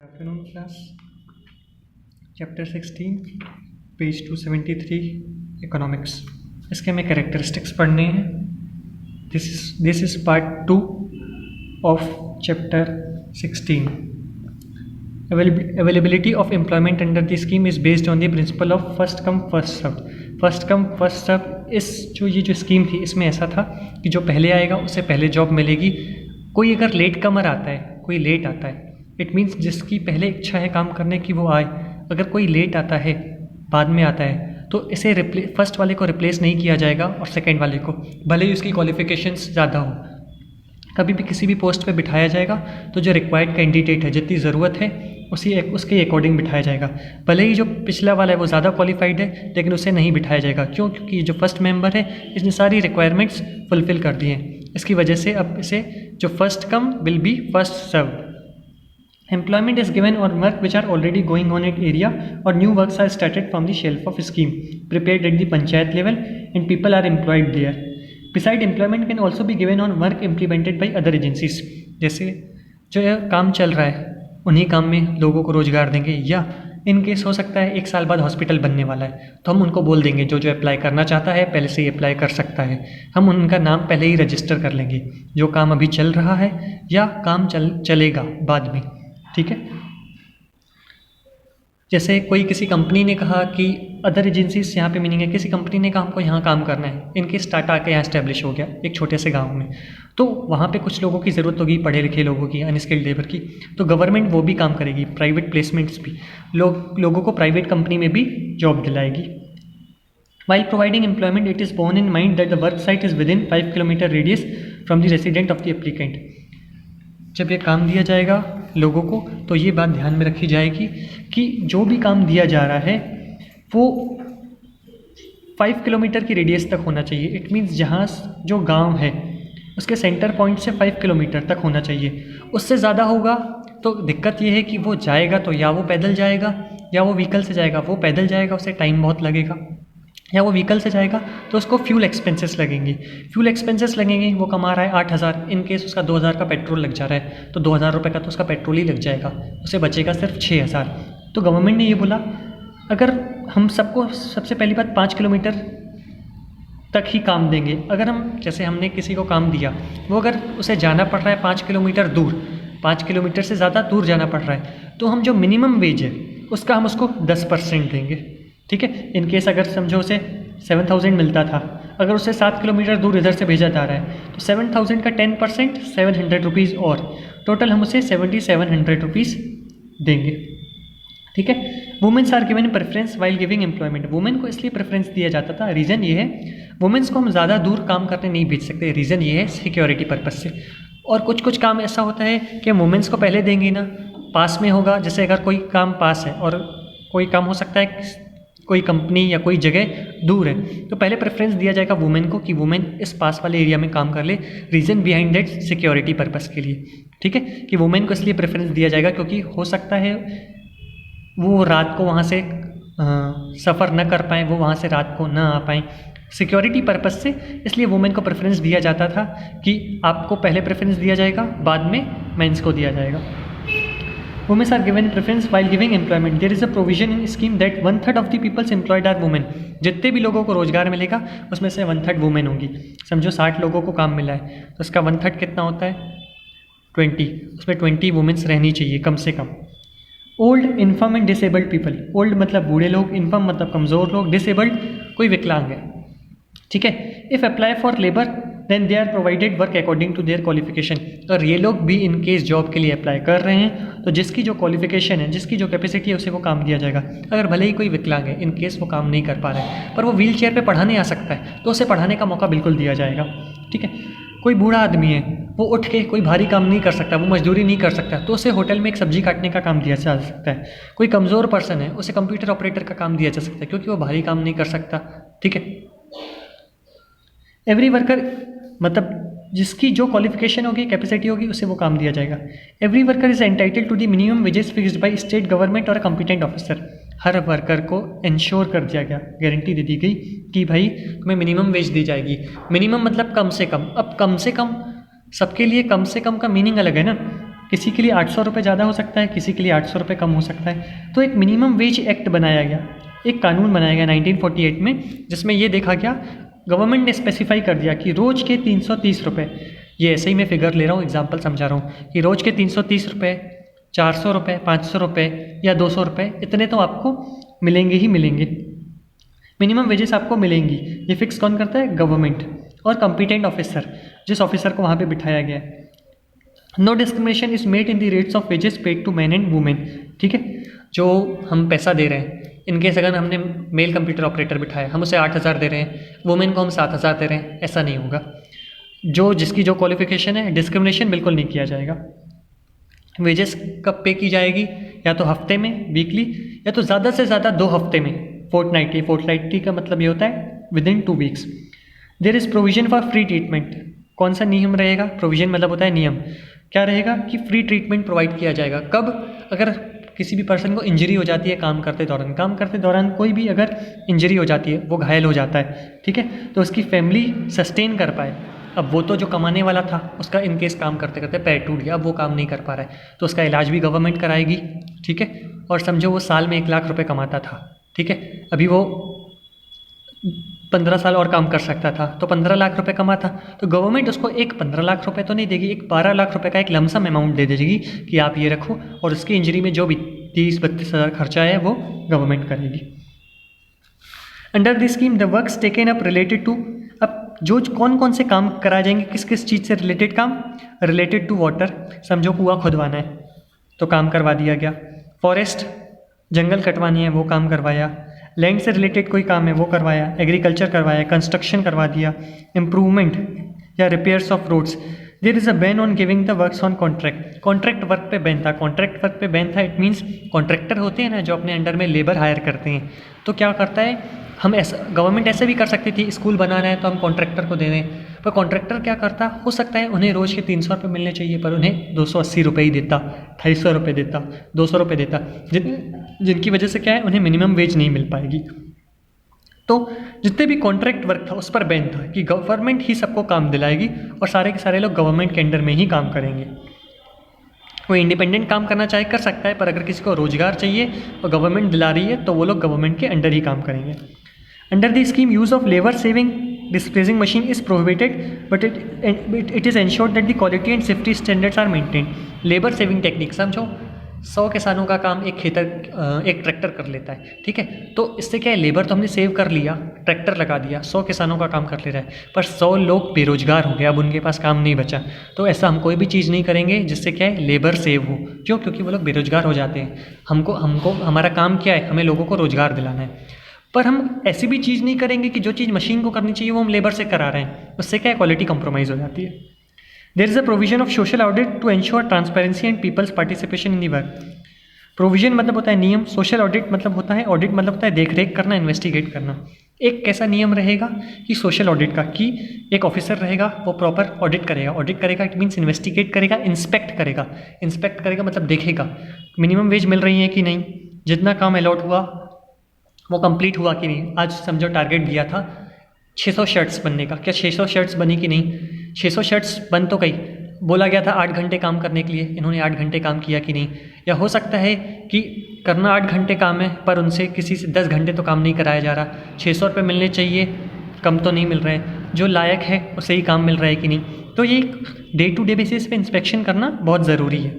Afternoon class, chapter 16, page 273, economics. इसके हमें characteristics पढ़ने हैं। This is part 2 of chapter 16। Availability of employment under the scheme is based on the principle of first come first served. First come first serve ये जो scheme थी इसमें ऐसा था कि जो पहले आएगा उसे पहले जॉब मिलेगी। कोई अगर लेट कमर आता है, कोई लेट आता है, इट मीन्स जिसकी पहले इच्छा है काम करने की वो आए। अगर कोई लेट आता है, बाद में आता है, तो इसे फर्स्ट वाले को रिप्लेस नहीं किया जाएगा और सेकेंड वाले को, भले ही उसकी क्वालिफिकेशंस ज़्यादा हो, कभी भी किसी भी पोस्ट पे बिठाया जाएगा तो जो रिक्वायर्ड कैंडिडेट है, जितनी ज़रूरत है उसके अकॉर्डिंग बिठाया जाएगा। भले ही जो पिछला वाला है वो ज़्यादा क्वालिफाइड है, लेकिन उसे नहीं बिठाया जाएगा। क्यों? क्योंकि जो फर्स्ट मेंबर है इसने सारी रिक्वायरमेंट्स फुलफिल कर दी हैं। इसकी वजह से अब इसे जो first come will be first served. Employment is given on work which are already going on at area, or new works are started from the shelf of scheme prepared at the panchayat level and people are employed there. Beside, employment can also be given on work implemented by other agencies. जैसे जो यह काम चल रहा है उन्हीं काम में लोगों को रोजगार देंगे, या इन केस हो सकता है 1 साल बाद हॉस्पिटल बनने वाला है तो हम उनको बोल देंगे जो अप्लाई करना चाहता है पहले से ही अप्लाई कर सकता है। हम उनका नाम पहले ही रजिस्टर कर लेंगे, जो काम अभी चल रहा है या काम चलेगा बाद में। ठीक है। जैसे कोई किसी कंपनी ने कहा कि अदर एजेंसीज यहाँ पे मीनिंग है, किसी कंपनी ने कहा हमको यहाँ काम करना है, इनके स्टार्ट आके यहाँ इस्टेब्लिश हो गया एक छोटे से गांव में, तो वहाँ पे कुछ लोगों की ज़रूरत होगी, पढ़े लिखे लोगों की, अनस्किल्ड लेबर की, तो गवर्नमेंट वो भी काम करेगी, प्राइवेट प्लेसमेंट्स भी, लोगों को प्राइवेट कंपनी में भी job दिलाएगी। While providing employment, it is borne in mind that the work site is within 5 kilometre radius from the resident of the applicant. जब ये काम दिया जाएगा लोगों को तो ये बात ध्यान में रखी जाएगी कि जो भी काम दिया जा रहा है वो 5 किलोमीटर की रेडियस तक होना चाहिए। इट मीन्स जहाँ जो गांव है उसके सेंटर पॉइंट से 5 किलोमीटर तक होना चाहिए। उससे ज़्यादा होगा तो दिक्कत ये है कि वो जाएगा तो या वो पैदल जाएगा या वो व्हीकल से जाएगा। वो पैदल जाएगा उसे टाइम बहुत लगेगा, या वो व्हीकल से जाएगा तो उसको फ्यूल एक्सपेंसेस लगेंगे। वो कमा रहा है 8,000, इन केस उसका 2,000 का पेट्रोल लग जा रहा है तो 2,000 रुपये का तो उसका पेट्रोल ही लग जाएगा, उसे बचेगा सिर्फ 6,000। तो गवर्नमेंट ने ये बोला अगर हम सबको सबसे पहली बात 5 किलोमीटर तक ही काम देंगे। अगर हम जैसे हमने किसी को काम दिया, वो अगर उसे जाना पड़ रहा है 5 किलोमीटर दूर, 5 किलोमीटर से ज़्यादा दूर जाना पड़ रहा है, तो हम जो मिनिमम वेज है उसका हम उसको 10% देंगे। ठीक है। इन केस अगर समझो उसे 7,000 मिलता था, अगर उसे 7 किलोमीटर दूर इधर से भेजा जा रहा है तो 7,000 का 10% 700 रुपीज़, और टोटल हम उसे 7,700 रुपीज़ देंगे। ठीक है। Womens are given preference while giving employment. Women को इसलिए प्रेफरेंस दिया जाता था, रीज़न ये है वुमेन्स को हम ज़्यादा दूर काम करने नहीं भेज सकते, रीज़न ये है सिक्योरिटी पर्पज़ से। और कुछ काम ऐसा होता है कि वुमेन्स को पहले देंगे ना, पास में होगा, जैसे अगर कोई काम पास है और कोई काम हो सकता है कोई कंपनी या कोई जगह दूर है, तो पहले प्रेफरेंस दिया जाएगा वुमेन को कि वुमेन इस पास वाले एरिया में काम कर ले। Reason behind that security purpose के लिए। ठीक है, कि वुमेन को इसलिए प्रेफरेंस दिया जाएगा क्योंकि हो सकता है वो रात को वहाँ से सफ़र न कर पाएँ, वो वहाँ से रात को न आ पाएँ, सिक्योरिटी पर्पस से। इसलिए वुमेन को प्रेफरेंस दिया जाता था कि आपको पहले प्रेफरेंस दिया जाएगा, बाद में मेंस को दिया जाएगा। Women are given preference while giving employment. There is a provision in scheme that 1/3 of the people's employed are women. जितने भी लोगों को रोजगार मिलेगा उसमें से 1/3 वुमेन होंगी। समझो 60 लोगों को काम मिला है तो उसका 1/3 कितना होता है? 20। उसमें 20 वुमेन्स रहनी चाहिए कम से कम। Old, infirm and disabled people. Old मतलब बूढ़े लोग, इन्फर्म मतलब कमज़ोर लोग, डिसेबल्ड कोई विकलांग है। ठीक है। If apply for labour then they are provided work according to their qualification. और ये लोग भी इन केस जॉब के लिए अप्लाई कर रहे हैं तो जिसकी जो क्वालिफिकेशन है, जिसकी जो कैपेसिटी है, उसे वो काम दिया जाएगा। अगर भले ही कोई विकलांग है, इन केस वो काम नहीं कर पा रहा है पर वो व्हील चेयर पर पढ़ाने आ सकता है तो उसे पढ़ाने का मौका बिल्कुल दिया जाएगा। ठीक है। कोई बूढ़ा आदमी है, वो उठ के कोई भारी काम नहीं कर सकता, वो मजदूरी नहीं कर सकता, तो उसे होटल में एक सब्जी काटने का काम दिया जा सकता है। कोई कमज़ोर पर्सन है, उसे कंप्यूटर ऑपरेटर का काम दिया जा सकता है क्योंकि वो भारी काम नहीं कर सकता। ठीक है। एवरी वर्कर मतलब जिसकी जो क्वालिफिकेशन होगी, कैपेसिटी होगी, उसे वो काम दिया जाएगा। Every worker is entitled to the minimum wages fixed by state government और कॉम्पिटेंट ऑफिसर। हर वर्कर को इंश्योर कर दिया गया, गारंटी दे दी गई कि भाई तुम्हें मिनिमम वेज दी जाएगी। मिनिमम मतलब कम से कम। अब कम से कम सबके लिए कम से कम का मीनिंग अलग है ना। किसी के लिए 800 रुपये ज़्यादा हो सकता है, किसी के लिए 800 रुपये कम हो सकता है। तो एक मिनिमम वेज एक्ट बनाया गया, एक कानून बनाया गया 1948 में, जिसमें ये देखा गया, गवर्नमेंट ने स्पेसिफाई कर दिया कि रोज़ के 330 रुपये, ये ऐसे ही मैं फिगर ले रहा हूँ, एग्जांपल समझा रहा हूँ, कि रोज़ के 330 रुपये, 400 रुपये, 500 रुपये या 200 रुपये, इतने तो आपको मिलेंगे ही मिलेंगे, मिनिमम वेजेस आपको मिलेंगी। ये फिक्स कौन करता है? गवर्नमेंट और कॉम्पिटेंट ऑफिसर, जिस ऑफिसर को वहाँ पे बिठाया गया है। No discrimination is made in the rates of wages paid to man and women. ठीक है, जो हम पैसा दे रहे हैं, इनकेस अगर हमने मेल कंप्यूटर ऑपरेटर बिठाया, हम उसे 8,000 दे रहे हैं, वुमेन को हम 7,000 दे रहे हैं, ऐसा नहीं होगा। जो जिसकी जो क्वालिफिकेशन है, डिस्क्रिमिनेशन बिल्कुल नहीं किया जाएगा। वेजेस कब पे की जाएगी? या तो हफ्ते में, वीकली, या तो ज़्यादा से ज़्यादा 2 हफ्ते में, फोर्टनाइटली। फोर्टनाइटली का मतलब ये होता है within 2 weeks. There is provision for free treatment. कौन सा नियम रहेगा? प्रोविजन मतलब होता है नियम। क्या रहेगा? कि फ्री ट्रीटमेंट प्रोवाइड किया जाएगा। कब? अगर किसी भी पर्सन को इंजरी हो जाती है काम करते दौरान कोई भी अगर इंजरी हो जाती है, वो घायल हो जाता है, ठीक है, तो उसकी फैमिली सस्टेन कर पाए। अब वो तो जो कमाने वाला था, उसका इनकेस काम करते करते पैर टूट गया, अब वो काम नहीं कर पा रहा है, तो उसका इलाज भी गवर्नमेंट कराएगी। ठीक है, और समझो वो साल में 1 लाख रुपए कमाता था, ठीक है, अभी वो 15 साल और काम कर सकता था, तो 15 लाख रुपए कमाता, तो गवर्नमेंट उसको एक 15 लाख रुपए तो नहीं देगी, एक 12 लाख रुपए का एक लमसम अमाउंट दे देगी कि आप ये रखो, और उसकी इंजरी में जो भी 30-32 हज़ार खर्चा है वो गवर्नमेंट करेगी। Under this scheme the works taken up related to, अब जो कौन कौन से काम कराए जाएंगे, किस किस चीज़ से रिलेटेड काम? रिलेटेड टू वाटर, समझो कुआं खुदवाना है तो काम करवा दिया गया। फॉरेस्ट, जंगल कटवानी है, वो काम करवाया। लैंड से रिलेटेड कोई काम है वो करवाया। एग्रीकल्चर करवाया, कंस्ट्रक्शन करवा दिया। इम्प्रूवमेंट या repairs of roads. There is a ban on giving the works on contract. Contract work पे बैन था। कॉन्ट्रैक्ट वर्क पे बैन था, इट मीन्स कॉन्ट्रैक्टर होते हैं ना जो अपने अंडर में लेबर हायर करते हैं, तो क्या करता है, हम ऐसा, गवर्नमेंट ऐसे भी कर सकती थी, स्कूल बनाना है तो हम कॉन्ट्रैक्टर को दे दें, पर कॉन्ट्रैक्टर क्या करता, हो सकता है उन्हें रोज़ के 300 रुपये मिलने चाहिए, पर उन्हें 280 रुपये ही देता, 250 रुपये देता, 200 रुपये देता, जिनकी वजह से क्या है, उन्हें मिनिमम वेज नहीं मिल पाएगी। तो जितने भी कॉन्ट्रैक्ट वर्क था उस पर बैन था कि गवर्नमेंट ही सबको काम दिलाएगी और सारे के सारे लोग गवर्नमेंट के अंडर में ही काम करेंगे। कोई इंडिपेंडेंट काम करना चाहे कर सकता है, पर अगर किसी को रोजगार चाहिए और गवर्नमेंट दिला रही है तो वो लोग गवर्नमेंट के अंडर ही काम करेंगे। Under the scheme use of labour saving displacing machine is prohibited, but it is ensured that the quality and safety standards are maintain. Labour saving technique समझो, 100 किसानों का काम एक ट्रैक्टर कर लेता है, ठीक है, तो इससे क्या है, लेबर तो हमने सेव कर लिया, ट्रैक्टर लगा दिया, 100 किसानों का काम कर ले रहा है, पर 100 लोग बेरोजगार हो गए, अब उनके पास काम नहीं बचा। तो ऐसा हम कोई भी चीज़ नहीं करेंगे जिससे क्या है, लेबर सेव हो। क्यों? क्योंकि वो लोग बेरोजगार हो जाते हैं। हमको हमारा काम क्या है, हमें लोगों को रोजगार दिलाना है, पर हम ऐसी भी चीज़ नहीं करेंगे कि जो चीज़ मशीन को करनी चाहिए वो हम लेबर से करा रहे हैं, उससे क्या है, क्वालिटी कंप्रोमाइज़ हो जाती है। There is a provision of social audit to ensure transparency and people's participation in the work. Provision मतलब होता है नियम, सोशल ऑडिट मतलब होता है, ऑडिट मतलब होता है देख रेख करना, इन्वेस्टिगेट करना। एक कैसा नियम रहेगा कि सोशल ऑडिट का, कि एक ऑफिसर रहेगा वो प्रॉपर ऑडिट करेगा, इट मीन्स इन्वेस्टिगेट करेगा, इंस्पेक्ट करेगा मतलब देखेगा मिनिमम वेज मिल रही है कि नहीं, जितना काम अलॉट हुआ वो कंप्लीट हुआ कि नहीं। आज समझो टारगेट दिया था 600 शर्ट्स बनने का, क्या 600 शर्ट्स बनी कि नहीं, 600 शर्ट्स बन तो गई, बोला गया था 8 घंटे काम करने के लिए, इन्होंने 8 घंटे काम किया कि नहीं। या हो सकता है कि करना 8 घंटे काम है पर उनसे किसी से 10 घंटे तो काम नहीं कराया जा रहा, 600 रुपये मिलने चाहिए, कम तो नहीं मिल रहे, जो लायक है उसे ही काम मिल रहा है कि नहीं। तो ये डे टू डे बेसिस पे इंस्पेक्शन करना बहुत ज़रूरी है,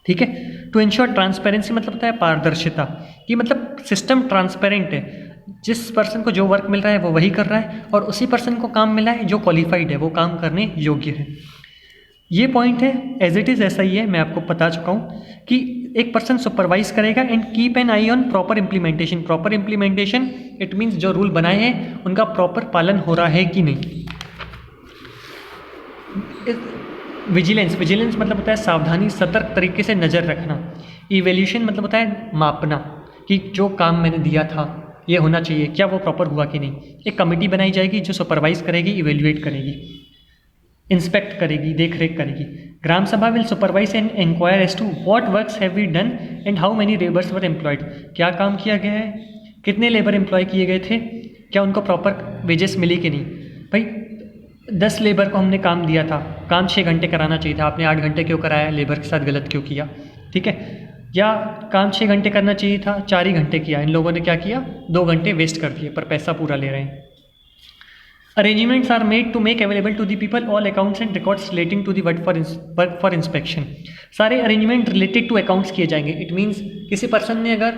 ठीक है। टू इंश्योर ट्रांसपेरेंसी मतलब होता है पारदर्शिता, कि मतलब सिस्टम ट्रांसपेरेंट है, जिस पर्सन को जो वर्क मिल रहा है वो वही कर रहा है और उसी पर्सन को काम मिला है जो क्वालिफाइड है, वो काम करने योग्य है। ये पॉइंट है, एज इट इज़ ऐसा ही है, मैं आपको बता चुका हूँ कि एक पर्सन सुपरवाइज करेगा and keep an I on proper implementation. Proper implementation it means जो रूल बनाए हैं उनका प्रॉपर पालन हो रहा है कि नहीं। विजिलेंस मतलब होता है सावधानी, सतर्क तरीके से नज़र रखना। इवेल्यूशन मतलब होता है मापना, कि जो काम मैंने दिया था ये होना चाहिए, क्या वो प्रॉपर हुआ कि नहीं। एक कमेटी बनाई जाएगी जो सुपरवाइज करेगी, इवेल्युएट करेगी, इंस्पेक्ट करेगी, देख रेख करेगी। Gram sabha will supervise and inquire as to what works have we done and how many labours were employed. क्या काम किया गया है, कितने लेबर एम्प्लॉय किए गए थे, क्या उनको प्रॉपर वेजेस मिली कि नहीं। भाई 10 लेबर को हमने काम दिया था, काम 6 घंटे कराना चाहिए था, आपने 8 घंटे क्यों कराया, लेबर के साथ गलत क्यों किया, ठीक है। या काम 6 घंटे करना चाहिए था, 4 ही घंटे किया, इन लोगों ने क्या किया, 2 घंटे वेस्ट कर दिए पर पैसा पूरा ले रहे हैं। Arrangements are made to make available to the people all accounts and records relating to the work for inspection. सारे अरेंजमेंट रिलेटेड टू अकाउंट्स किए जाएंगे। इट मीन्स किसी पर्सन ने अगर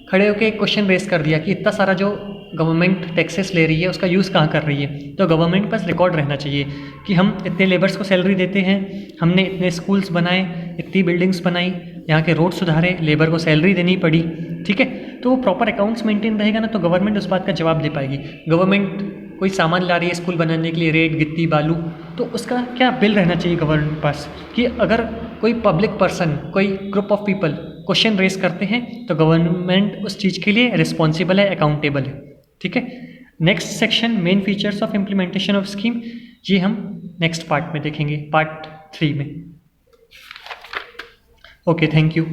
खड़े होकर एक क्वेश्चन रेस कर दिया कि इतना सारा जो गवर्नमेंट टैक्सेस ले रही है उसका यूज़ कहाँ कर रही है, तो गवर्नमेंट के पास रिकॉर्ड रहना चाहिए कि हम इतने लेबर्स को सैलरी देते हैं, हमने इतने स्कूल्स बनाए, इतनी बिल्डिंग्स बनाई, यहाँ के रोड सुधारे, लेबर को सैलरी देनी पड़ी, ठीक है। तो वो प्रॉपर अकाउंट्स मेंटेन रहेगा ना, तो गवर्नमेंट उस बात का जवाब दे पाएगी। गवर्नमेंट कोई सामान ला रही है स्कूल बनाने के लिए, रेत गिट्टी बालू, तो उसका क्या बिल रहना चाहिए गवर्नमेंट के पास कि अगर कोई पब्लिक पर्सन, कोई group of people question raise करते हैं तो गवर्नमेंट उस चीज़ के लिए रिस्पॉन्सिबल है, अकाउंटेबल है, ठीक है। Next section main features of implementation of scheme, ये हम नेक्स्ट पार्ट में देखेंगे, पार्ट 3 में। Okay, thank you.